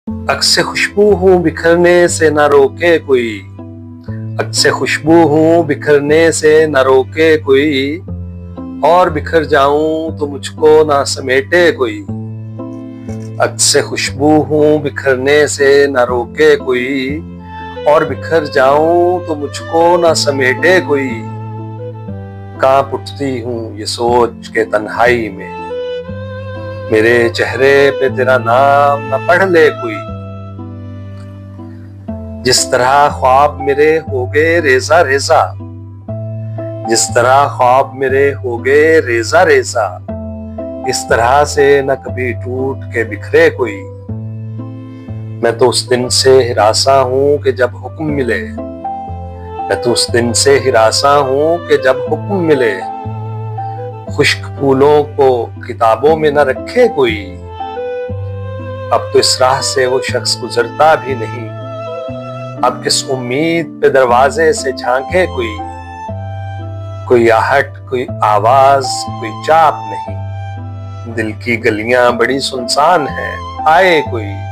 अक्से खुशबू हूँ बिखरने से न रोके कोई, अक्से खुशबू हूँ बिखरने से न रोके कोई, और बिखर जाऊं तो मुझको ना समेटे कोई। अक्से खुशबू हूँ बिखरने से न रोके कोई, और बिखर जाऊं तो मुझको ना समेटे कोई। कांप उठती हूँ ये सोच के तन्हाई में, मेरे चेहरे पे तेरा नाम न पढ़ ले कोई। जिस तरह ख्वाब मेरे हो गए रेजा रेजा, जिस तरह ख्वाब मेरे हो गए रेजा रेजा, इस तरह से न कभी टूट के बिखरे कोई। मैं तो उस दिन से हिरासा हूं कि जब हुक्म मिले, मैं तो उस दिन से हिरासा हूं कि जब हुक्म मिले। खुश्क फूलों को किताबों में न रखे कोई, अब तो इस राह से वो शख्स गुजरता भी नहीं। अब किस उम्मीद पे दरवाजे से झांके कोई आहट, कोई आवाज, कोई चाप नहीं। दिल की गलियां बड़ी सुनसान है, आए कोई।